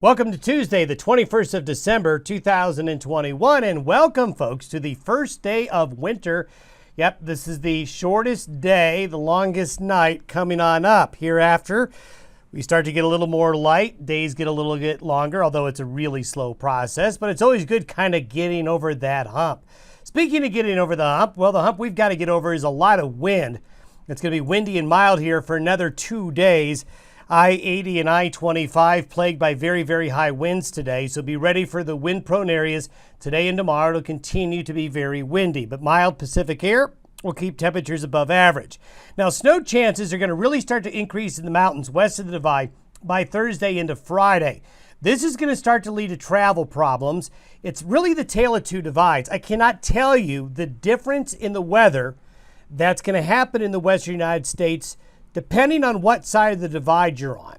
Welcome to Tuesday, the 21st of December, 2021, and welcome, folks, to the first day of winter. Yep, this is the shortest day, the longest night coming on up. Hereafter, we start to get a little more light. Days get a little bit longer, although it's a really slow process, but it's always good kind of getting over that hump. Speaking of getting over the hump, well, the hump we've got to get over is a lot of wind. It's going to be windy and mild here for another 2 days. I-80 and I-25 plagued by very, very high winds today, so be ready for the wind-prone areas today and tomorrow. It'll continue to be very windy, but mild Pacific air will keep temperatures above average. Now, snow chances are going to really start to increase in the mountains west of the Divide by Thursday into Friday. This is going to start to lead to travel problems. It's really the tale of two divides. I cannot tell you the difference in the weather that's going to happen in the western United States depending on what side of the divide you're on.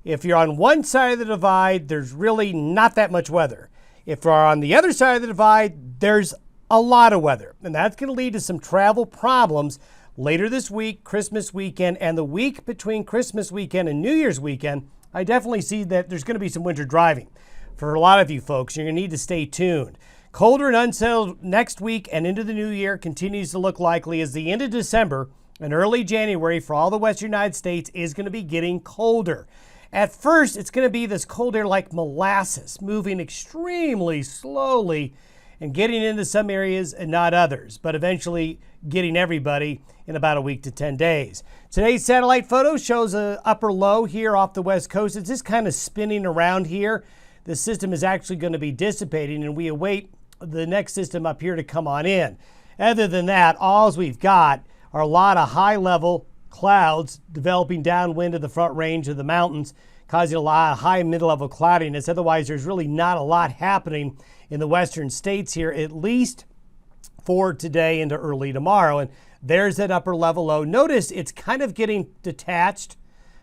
If you're on one side of the divide, there's really not that much weather. If you're on the other side of the divide, there's a lot of weather. And that's going to lead to some travel problems later this week, Christmas weekend, and the week between Christmas weekend and New Year's weekend. I definitely see that there's going to be some winter driving. For a lot of you folks, you're going to need to stay tuned. Colder and unsettled next week and into the new year continues to look likely as the end of December and early January for all the western United States is going to be getting colder. At first, it's going to be this cold air like molasses, moving extremely slowly and getting into some areas and not others, but eventually getting everybody in about a week to 10 days. Today's satellite photo shows an upper low here off the west coast. It's just kind of spinning around here. The system is actually going to be dissipating, and we await the next system up here to come on in. Other than that, all we've got are a lot of high-level clouds developing downwind of the front range of the mountains, causing a lot of high mid-level cloudiness. Otherwise, there's really not a lot happening in the western states here, at least for today into early tomorrow. And there's that upper level low. Notice it's kind of getting detached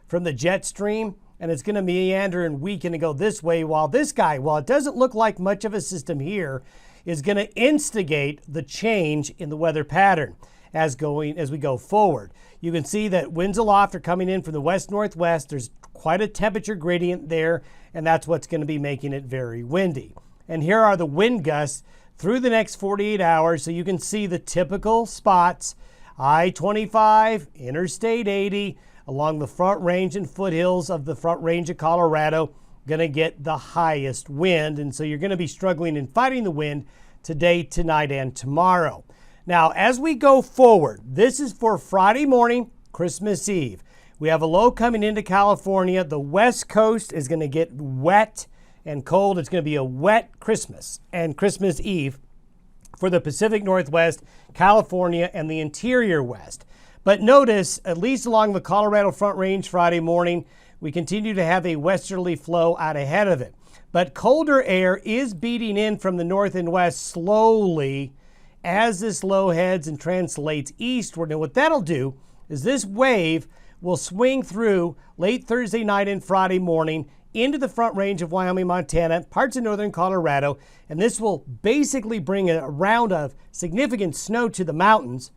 from the jet stream, and it's going to meander and weaken and go this way, while this guy, while it doesn't look like much of a system here, is going to instigate the change in the weather pattern as we go forward. You can see that winds aloft are coming in from the west-northwest. There's quite a temperature gradient there, and that's what's going to be making it very windy. And here are the wind gusts through the next 48 hours, so you can see the typical spots. I-25, Interstate 80, along the front range and foothills of the front range of Colorado, going to get the highest wind, and so you're going to be struggling in fighting the wind today, tonight, and tomorrow. Now, as we go forward, this is for Friday morning, Christmas Eve. We have a low coming into California. The West Coast is going to get wet and cold. It's going to be a wet Christmas and Christmas Eve for the Pacific Northwest, California, and the interior West. But notice, at least along the Colorado Front Range Friday morning, we continue to have a westerly flow out ahead of it. But colder air is beating in from the north and west slowly as this low heads and translates eastward. And what that'll do is this wave will swing through late Thursday night and Friday morning into the front range of Wyoming, Montana, parts of northern Colorado, and this will basically bring a round of significant snow to the mountains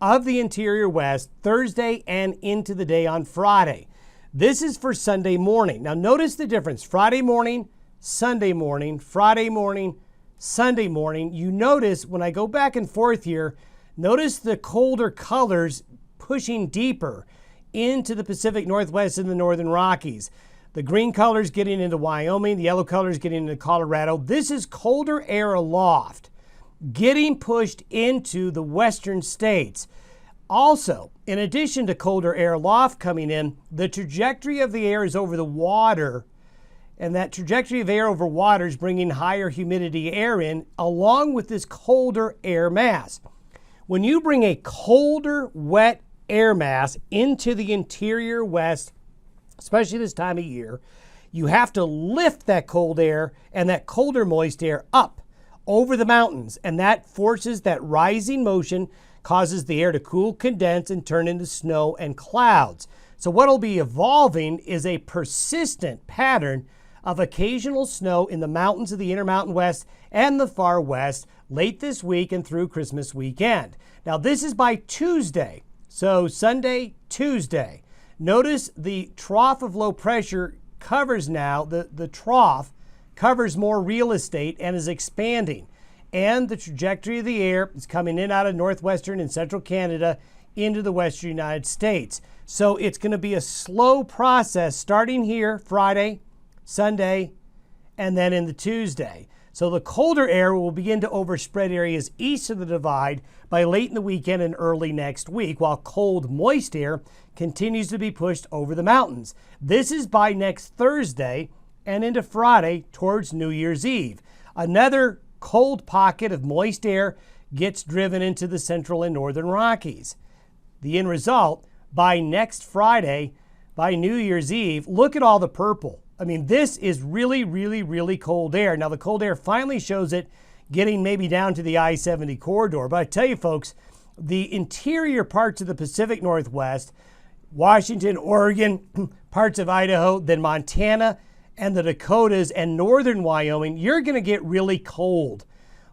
of the interior west Thursday and into the day on Friday. This is for Sunday morning. Now notice the difference. Friday morning, Sunday morning, Friday morning, Sunday morning. You notice when I go back and forth here, notice the colder colors pushing deeper into the Pacific Northwest and the Northern Rockies. The green colors getting into Wyoming, the yellow colors getting into Colorado. This is colder air aloft getting pushed into the western states. Also, in addition to colder air aloft coming in, the trajectory of the air is over the water. And that trajectory of air over water is bringing higher humidity air in along with this colder air mass. When you bring a colder, wet air mass into the interior west, especially this time of year, you have to lift that cold air and that colder, moist air up over the mountains. And that forces that rising motion, causes the air to cool, condense, and turn into snow and clouds. So what will be evolving is a persistent pattern of occasional snow in the mountains of the Intermountain West and the far west late this week and through Christmas weekend. Now this is by Tuesday, so Sunday, Tuesday. Notice the trough of low pressure covers now, the trough covers more real estate and is expanding. And the trajectory of the air is coming in out of northwestern and central Canada into the western United States. So it's going to be a slow process starting here Friday, Sunday, and then into Tuesday. So the colder air will begin to overspread areas east of the divide by late in the weekend and early next week, while cold, moist air continues to be pushed over the mountains. This is by next Thursday and into Friday towards New Year's Eve. Another cold pocket of moist air gets driven into the central and northern Rockies. The end result, by next Friday, by New Year's Eve, look at all the purple. I mean, this is really, really, really cold air. Now, the cold air finally shows it getting maybe down to the I-70 corridor. But I tell you, folks, the interior parts of the Pacific Northwest, Washington, Oregon, parts of Idaho, then Montana, and the Dakotas and northern Wyoming, you're going to get really cold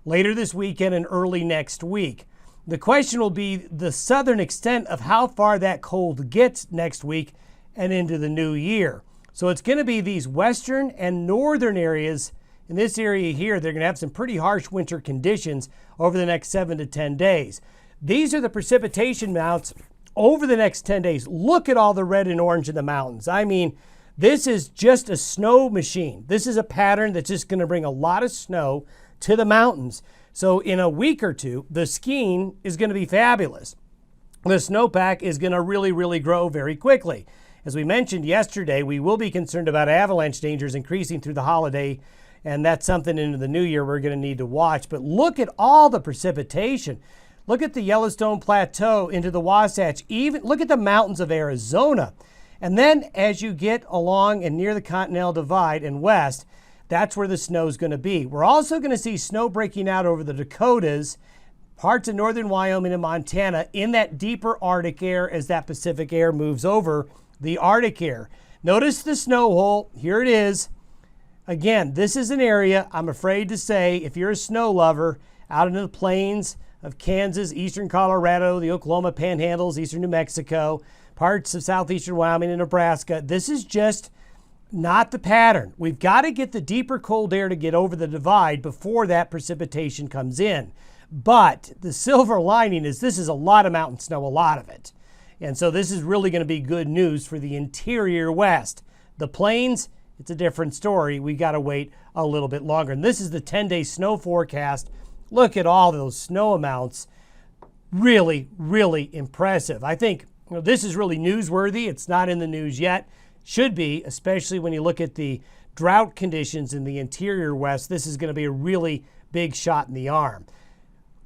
later this weekend and early next week. The question will be the southern extent of how far that cold gets next week and into the new year. So it's going to be these western and northern areas. In this area here, they're going to have some pretty harsh winter conditions over the next 7 to 10 days. These are the precipitation mounts over the next 10 days. Look at all the red and orange in the mountains. I mean, this is just a snow machine. This is a pattern that's just going to bring a lot of snow to the mountains. So in a week or two, the skiing is going to be fabulous. The snowpack is going to really, really grow very quickly. As we mentioned yesterday, we will be concerned about avalanche dangers increasing through the holiday, and that's something into the new year we're going to need to watch. But look at all the precipitation. Look at the Yellowstone Plateau into the Wasatch. Even look at the mountains of Arizona. And then as you get along and near the Continental Divide and west, that's where the snow is going to be. We're also going to see snow breaking out over the Dakotas, parts of northern Wyoming and Montana in that deeper Arctic air as that Pacific air moves over the Arctic air. Notice the snow hole. Here it is. Again, this is an area, I'm afraid to say, if you're a snow lover, out into the plains of Kansas, eastern Colorado, the Oklahoma Panhandles, eastern New Mexico, parts of southeastern Wyoming and Nebraska, this is just not the pattern. We've got to get the deeper cold air to get over the divide before that precipitation comes in. But the silver lining is this is a lot of mountain snow, a lot of it. And so this is really going to be good news for the interior West. The plains, it's a different story. We got to wait a little bit longer. And this is the 10-day snow forecast. Look at all those snow amounts. Really, really impressive. I think this is really newsworthy. It's not in the news yet. Should be, especially when you look at the drought conditions in the interior West. This is going to be a really big shot in the arm.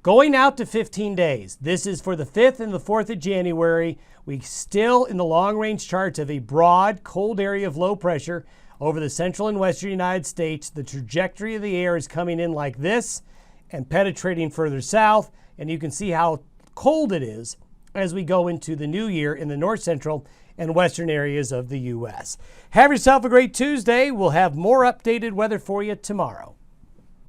Going out to 15 days. This is for the 5th and the 4th of January. We still, in the long-range charts, have a broad, cold area of low pressure over the central and western United States. The trajectory of the air is coming in like this and penetrating further south. And you can see how cold it is as we go into the new year in the north central and western areas of the U.S. Have yourself a great Tuesday. We'll have more updated weather for you tomorrow.